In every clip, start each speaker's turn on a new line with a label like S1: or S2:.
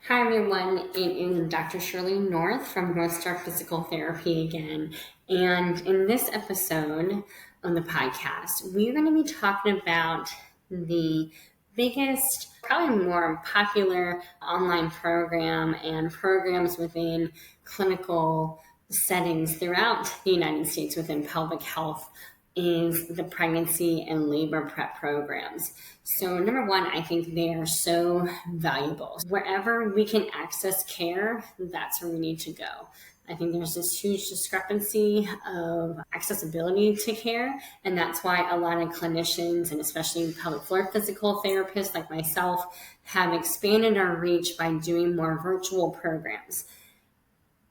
S1: Hi everyone, it is Dr. Shirlea North from North Star Physical Therapy again. And in this episode on the podcast, we're going to be talking about the biggest, probably more popular online program and programs within clinical settings throughout the United States within pelvic health is the pregnancy and labor prep programs. So number one, I think they are so valuable. Wherever we can access care, that's where we need to go. I think there's this huge discrepancy of accessibility to care, and that's why a lot of clinicians, and especially pelvic floor physical therapists like myself, have expanded our reach by doing more virtual programs.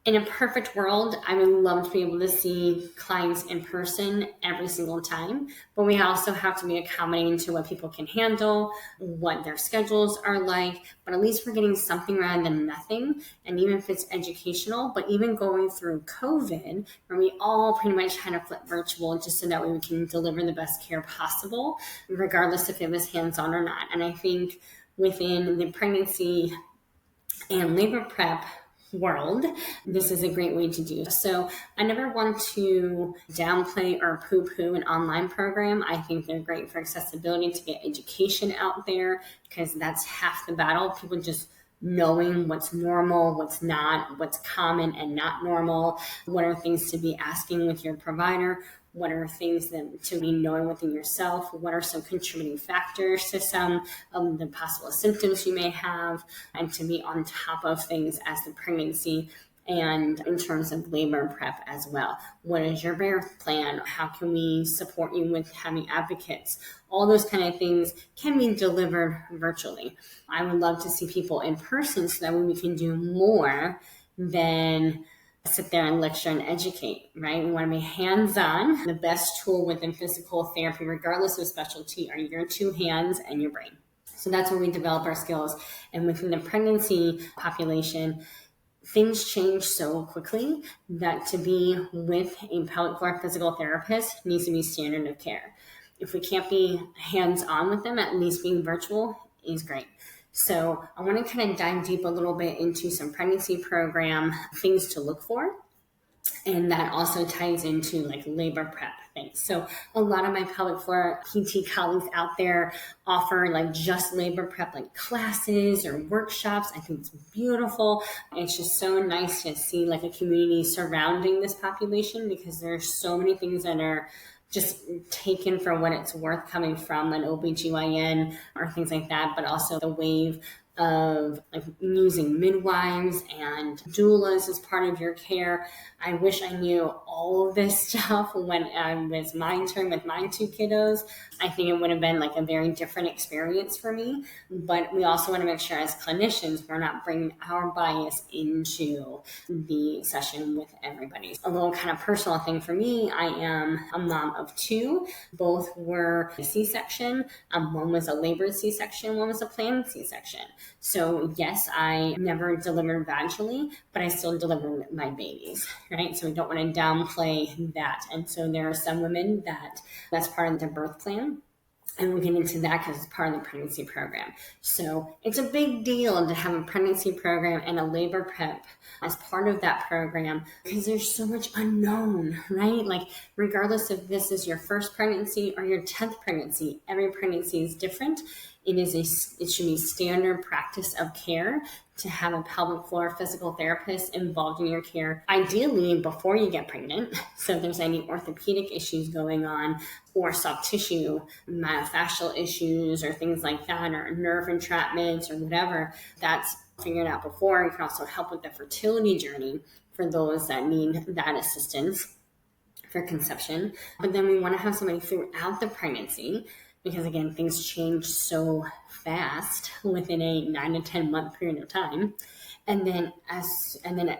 S1: In a perfect world, I would love to be able to see clients in person every single time, but we also have to be accommodating to what people can handle, what their schedules are like, but at least we're getting something rather than nothing. And even if it's educational, but even going through COVID, where we all pretty much had to flip virtual just so that we can deliver the best care possible, regardless if it was hands-on or not. And I think within the pregnancy and labor prep world, this is a great way to do. So I never want to downplay or poo-poo an online program. I think they're great for accessibility to get education out there because that's half the battle. People just knowing what's normal, what's not, what's common and not normal, what are things to be asking with your provider, what are things that to be knowing within yourself, what are some contributing factors to some of the possible symptoms you may have, and to be on top of things as the pregnancy and in terms of labor prep as well. What is your birth plan? How can we support you with having advocates? All those kind of things can be delivered virtually. I would love to see people in person so that we can do more than sit there and lecture and educate, right? We want to be hands-on. The best tool within physical therapy, regardless of specialty, are your two hands and your brain. So that's where we develop our skills. And within the pregnancy population, things change so quickly that to be with a pelvic floor physical therapist needs to be standard of care. If we can't be hands-on with them, at least being virtual is great. So I want to kind of dive deep a little bit into some pregnancy program things to look for. And that also ties into like labor prep things. So a lot of my pelvic floor PT colleagues out there offer like just labor prep like classes or workshops. I think it's beautiful. It's just so nice to see like a community surrounding this population because there are so many things that are just taken for what it's worth coming from an OBGYN or things like that, but also the wave of like using midwives and doulas as part of your care. I wish I knew all of this stuff when I was my intern with my two kiddos. I think it would have been like a very different experience for me. But we also want to make sure as clinicians, we're not bringing our bias into the session with everybody. A little kind of personal thing for me, I am a mom of two. Both were a C-section. One was a labored C-section, one was a planned C-section. So yes, I never delivered vaginally, but I still delivered my babies, right? So we don't want to downplay that. And so there are some women that's part of their birth plan. And we'll get into that because it's part of the pregnancy program. So it's a big deal to have a pregnancy program and a labor prep as part of that program because there's so much unknown, right? Like regardless if this is your first pregnancy or your 10th pregnancy, every pregnancy is different. It should be standard practice of care to have a pelvic floor physical therapist involved in your care, ideally before you get pregnant. So if there's any orthopedic issues going on or soft tissue, myofascial issues or things like that, or nerve entrapments or whatever, that's figured out before. It can also help with the fertility journey for those that need that assistance for conception. But then we want to have somebody throughout the pregnancy because again, things change so fast within a 9 to 10 month period of time. And then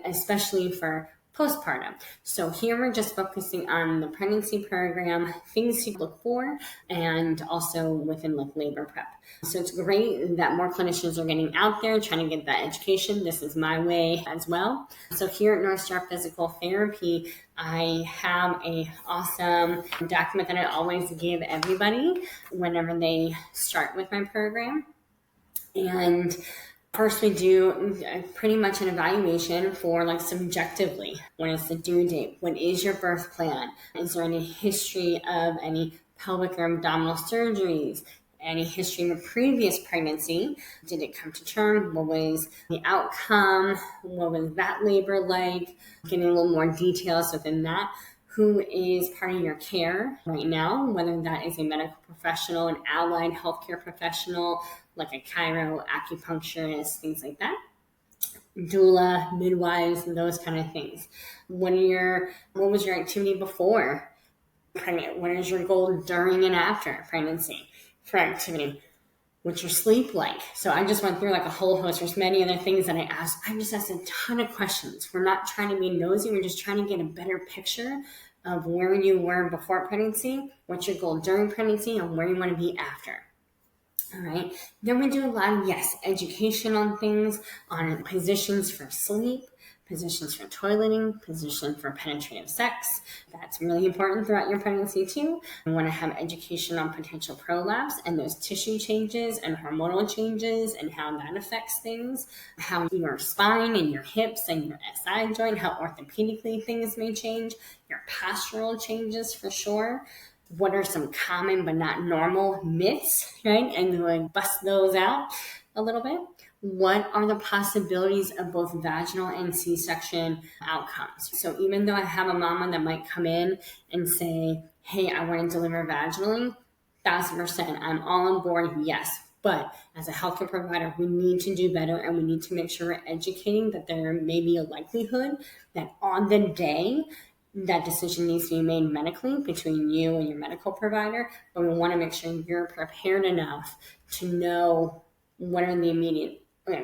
S1: especially for postpartum. So here we're just focusing on the pregnancy program, things to look for, and also within like labor prep. So it's great that more clinicians are getting out there trying to get that education. This is my way as well. So here at North Star Physical Therapy, I have a awesome document that I always give everybody whenever they start with my program. And First, we do pretty much an evaluation for like subjectively. When is the due date? What is your birth plan? Is there any history of any pelvic or abdominal surgeries? Any history of a previous pregnancy? Did it come to term? What was the outcome? What was that labor like? Getting a little more details within that. Who is part of your care right now, whether that is a medical professional, an allied healthcare professional, like a chiro, acupuncturist, things like that. Doula, midwives, and those kind of things. What was your activity before pregnant? What is your goal during and after pregnancy for activity? What's your sleep like? So I just went through like a whole host. There's many other things that I asked. I just asked a ton of questions. We're not trying to be nosy. We're just trying to get a better picture of where you were before pregnancy, what's your goal during pregnancy, and where you want to be after. All right. Then we do a lot of, education on things, on positions for sleep, positions for toileting, position for penetrative sex. That's really important throughout your pregnancy too. We want to have education on potential prolapse and those tissue changes and hormonal changes and how that affects things, how your spine and your hips and your SI joint, how orthopedically things may change, your postural changes for sure. What are some common but not normal myths, right? And we'll bust those out a little bit. What are the possibilities of both vaginal and C-section outcomes? So even though I have a mama that might come in and say, hey, I want to deliver vaginally, 1,000%, I'm all on board, yes. But as a healthcare provider, we need to do better, and we need to make sure we're educating that there may be a likelihood that on the day that decision needs to be made medically between you and your medical provider, but we want to make sure you're prepared enough to know what are the immediate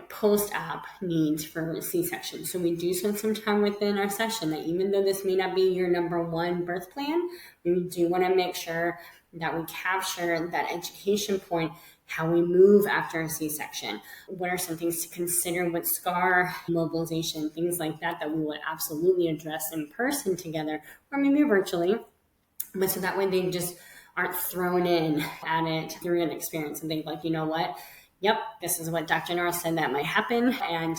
S1: post-op needs for C-section. So we do spend some time within our session that even though this may not be your number one birth plan, we do want to make sure that we capture that education point, how we move after a C-section. What are some things to consider with scar mobilization, things like that we would absolutely address in person together or maybe virtually. But so that way they just aren't thrown in at it through an experience and think like, you know what? Yep, this is what Dr. North said that might happen and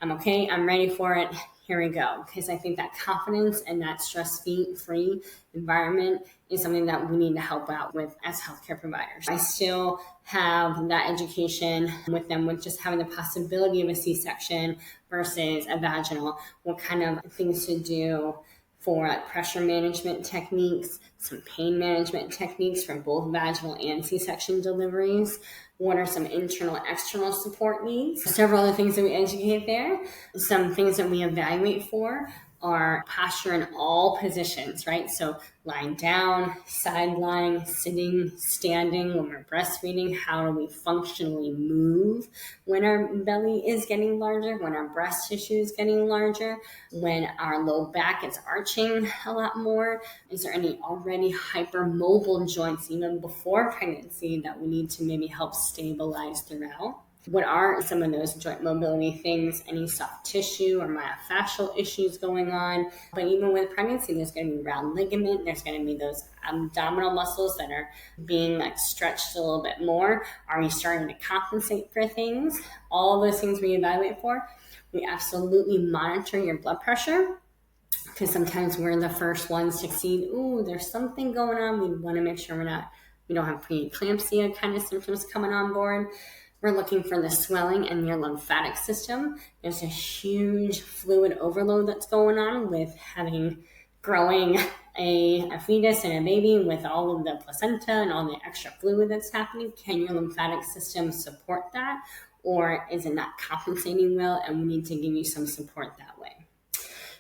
S1: I'm okay, I'm ready for it. Here we go. Because I think that confidence and that stress-free environment is something that we need to help out with as healthcare providers. I still have that education with them with just having the possibility of a C-section versus a vaginal, what kind of things to do for pressure management techniques, some pain management techniques for both vaginal and C-section deliveries. What are some internal, external support needs? Several other things that we educate there. Some things that we evaluate for are posture in all positions, right? So lying down, side lying, sitting, standing, when we're breastfeeding, how do we functionally move when our belly is getting larger, when our breast tissue is getting larger, when our low back is arching a lot more? Is there any already hypermobile joints even before pregnancy that we need to maybe help stabilize throughout? What are some of those joint mobility things? Any soft tissue or myofascial issues going on? But even with pregnancy, there's going to be round ligament. There's going to be those abdominal muscles that are being stretched a little bit more. Are we starting to compensate for things? All those things we evaluate for. We absolutely monitor your blood pressure because sometimes we're the first ones to see, there's something going on. We want to make sure we don't have preeclampsia kind of symptoms coming on board. We're looking for the swelling in your lymphatic system. There's a huge fluid overload that's going on with growing a fetus and a baby with all of the placenta and all the extra fluid that's happening. Can your lymphatic system support that? Or is it not compensating well and we need to give you some support that way?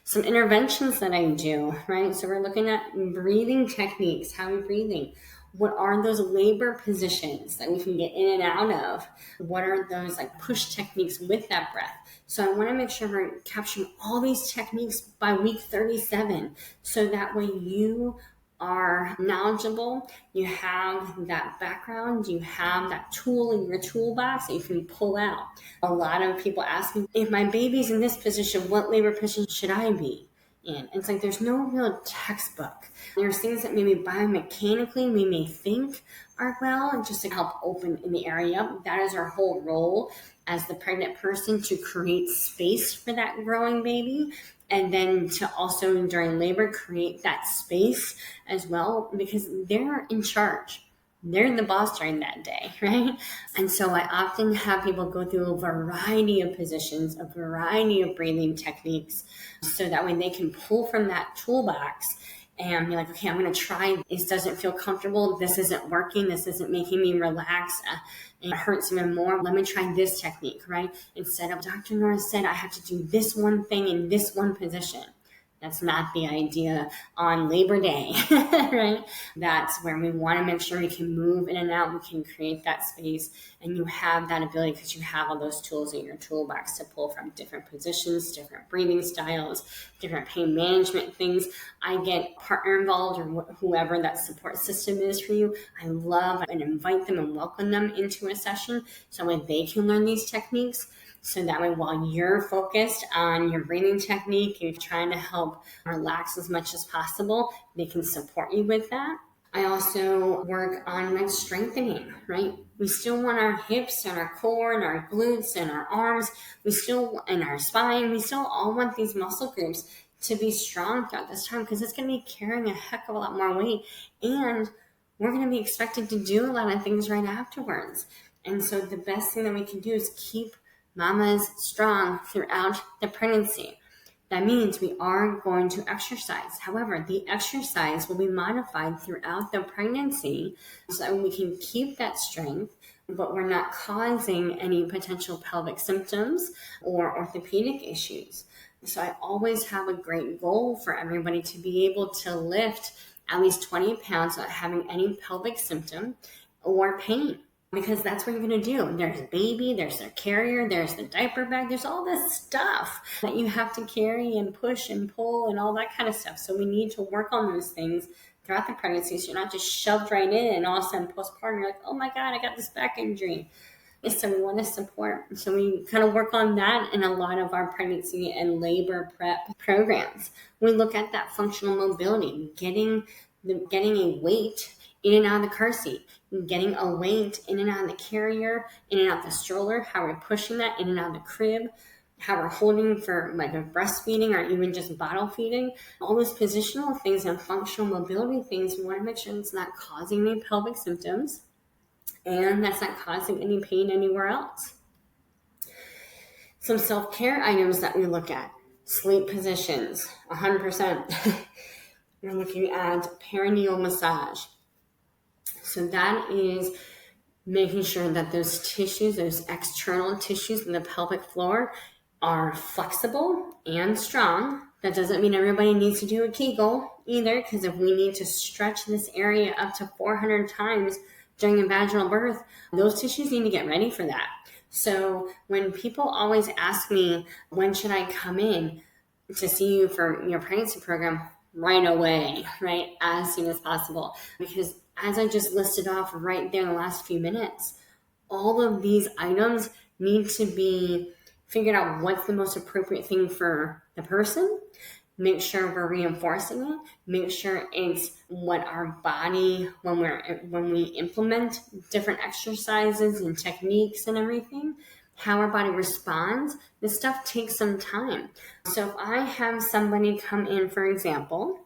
S1: Some interventions that I do, right? So we're looking at breathing techniques. How are we breathing? What are those labor positions that we can get in and out of? What are those push techniques with that breath? So I want to make sure we're capturing all these techniques by week 37. So that way you are knowledgeable, you have that background, you have that tool in your toolbox that you can pull out. A lot of people ask me, if my baby's in this position, what labor position should I be in? It's there's no real textbook. There's things that maybe biomechanically we may think are just to help open in the area up. That is our whole role, as the pregnant person to create space for that growing baby, and then to also during labor create that space as well, because they're in charge. They're the boss during that day, right? And so I often have people go through a variety of positions, a variety of breathing techniques, so that way they can pull from that toolbox and be like, okay, I'm going to try. This doesn't feel comfortable. This isn't working. This isn't making me relax. And it hurts even more. Let me try this technique, right? Instead of Dr. North said I have to do this one thing in this one position. That's not the idea on Labor Day, right? That's where we want to make sure we can move in and out. We can create that space, and you have that ability because you have all those tools in your toolbox to pull from different positions, different breathing styles, different pain management things. I get partner involved or whoever that support system is for you. I love and invite them and welcome them into a session so that they can learn these techniques. So that way, while you're focused on your breathing technique, you're trying to help relax as much as possible, they can support you with that. I also work on like strengthening, right? We still want our hips and our core and our glutes and our arms, and our spine, we still all want these muscle groups to be strong throughout this time because it's going to be carrying a heck of a lot more weight, and we're going to be expected to do a lot of things right afterwards. And so the best thing that we can do is keep mamas strong throughout the pregnancy. That means we are going to exercise. However, the exercise will be modified throughout the pregnancy so that we can keep that strength, but we're not causing any potential pelvic symptoms or orthopedic issues. So I always have a great goal for everybody to be able to lift at least 20 pounds without having any pelvic symptom or pain. Because that's what you're going to do. There's a baby, there's a carrier, there's the diaper bag, there's all this stuff that you have to carry and push and pull and all that kind of stuff. So we need to work on those things throughout the pregnancy so you're not just shoved right in and all of a sudden postpartum, you're like, oh my God, I got this back injury. So we want to support. So we kind of work on that in a lot of our pregnancy and labor prep programs. We look at that functional mobility, getting a weight in and out of the car seat, getting a weight in and out of the carrier, in and out of the stroller, how we're pushing that in and out of the crib, how we're holding for like a breastfeeding or even just bottle feeding. All those positional things and functional mobility things, we want to make sure it's not causing any pelvic symptoms and that's not causing any pain anywhere else. Some self-care items that we look at: sleep positions, 100%. We're looking at perineal massage. So that is making sure that those tissues, those external tissues in the pelvic floor are flexible and strong. That doesn't mean everybody needs to do a Kegel either, because if we need to stretch this area up to 400 times during a vaginal birth, those tissues need to get ready for that. So when people always ask me, when should I come in to see you for your pregnancy program? Right away, right? As soon as possible. Because as I just listed off right there in the last few minutes, all of these items need to be figured out what's the most appropriate thing for the person. Make sure we're reinforcing it. Make sure it's what our body, when we implement different exercises and techniques and everything, how our body responds. This stuff takes some time. So if I have somebody come in, for example,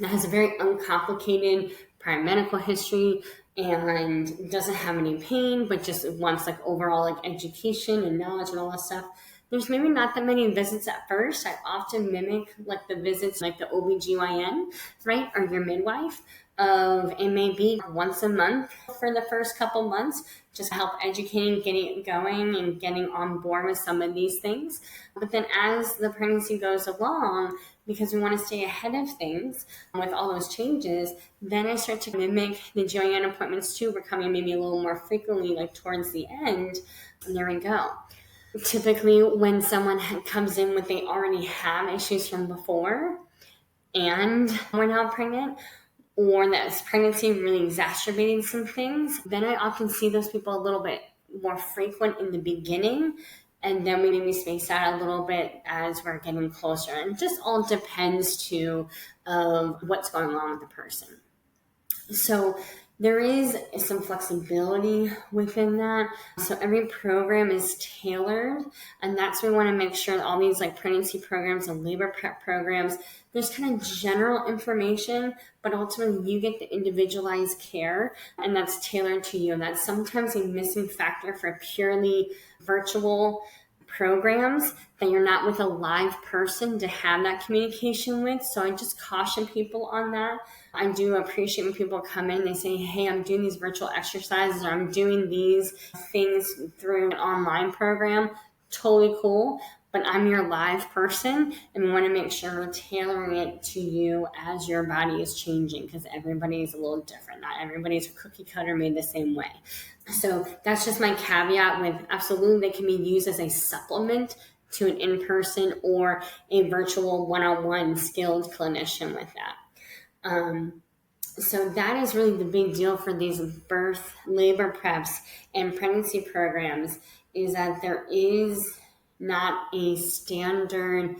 S1: that has a very uncomplicated prior medical history and doesn't have any pain, but just wants like overall like education and knowledge and all that stuff, there's maybe not that many visits at first. I often mimic like the visits like the OBGYN, right? Or your midwife. It may be once a month for the first couple months, just help educating, getting it going and getting on board with some of these things. But then as the pregnancy goes along, because we want to stay ahead of things with all those changes, then I start to mimic the GYN appointments too. We're coming maybe a little more frequently, like towards the end. And there we go. Typically, when someone comes in with they already have issues from before and we're now pregnant, or that pregnancy really exacerbating some things, then I often see those people a little bit more frequent in the beginning, and then we maybe space out a little bit as we're getting closer. And it just all depends to what's going on with the person. So There is some flexibility within that. So every program is tailored, and that's where we want to make sure that all these like pregnancy programs and labor prep programs, there's kind of general information, but ultimately you get the individualized care, and that's tailored to you. And that's sometimes a missing factor for purely virtual programs, that you're not with a live person to have that communication with. So I just caution people on that. I do appreciate when people come in, they say, hey, I'm doing these virtual exercises, or I'm doing these things through an online program. Totally cool. But I'm your live person, and we want to make sure we're tailoring it to you as your body is changing, because everybody is a little different. Not everybody's cookie cutter made the same way. So that's just my caveat with, absolutely, they can be used as a supplement to an in-person or a virtual one-on-one skilled clinician with that. So that is really the big deal for these birth, labor preps, and pregnancy programs, is that there is not a standard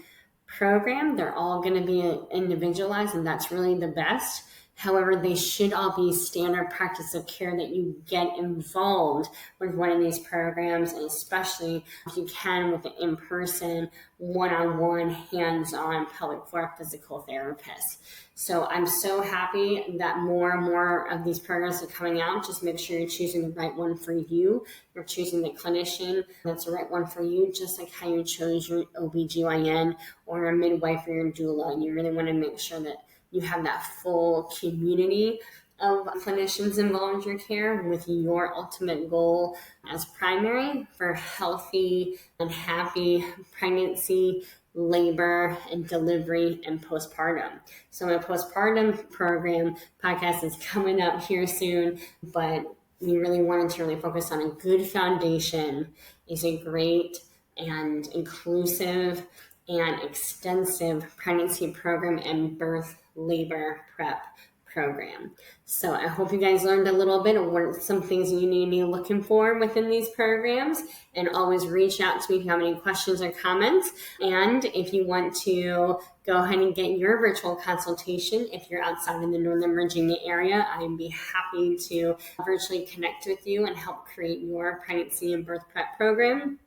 S1: program. They're all going to be individualized, and that's really the best. However, they should all be standard practice of care that you get involved with one of these programs, and especially if you can with an in-person, one-on-one, hands-on pelvic floor physical therapist. So I'm so happy that more and more of these programs are coming out. Just make sure you're choosing the right one for you. You're choosing the clinician that's the right one for you, just like how you chose your OBGYN or a midwife or your doula. And you really want to make sure that you have that full community of clinicians involved in your care, with your ultimate goal as primary for healthy and happy pregnancy, labor, and delivery, and postpartum. So my postpartum program podcast is coming up here soon, but we really wanted to really focus on a good foundation, is a great and inclusive and extensive pregnancy program and birth labor prep program. So I hope you guys learned a little bit of what some things you need to be looking for within these programs, and always reach out to me if you have any questions or comments. And if you want to go ahead and get your virtual consultation, if you're outside in the Northern Virginia area, I'd be happy to virtually connect with you and help create your pregnancy and birth prep program.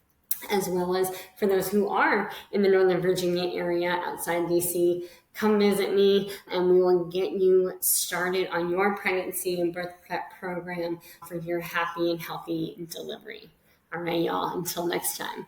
S1: As well as for those who are in the Northern Virginia area outside DC, come visit me and we will get you started on your pregnancy and birth prep program for your happy and healthy delivery. All right, y'all, until next time.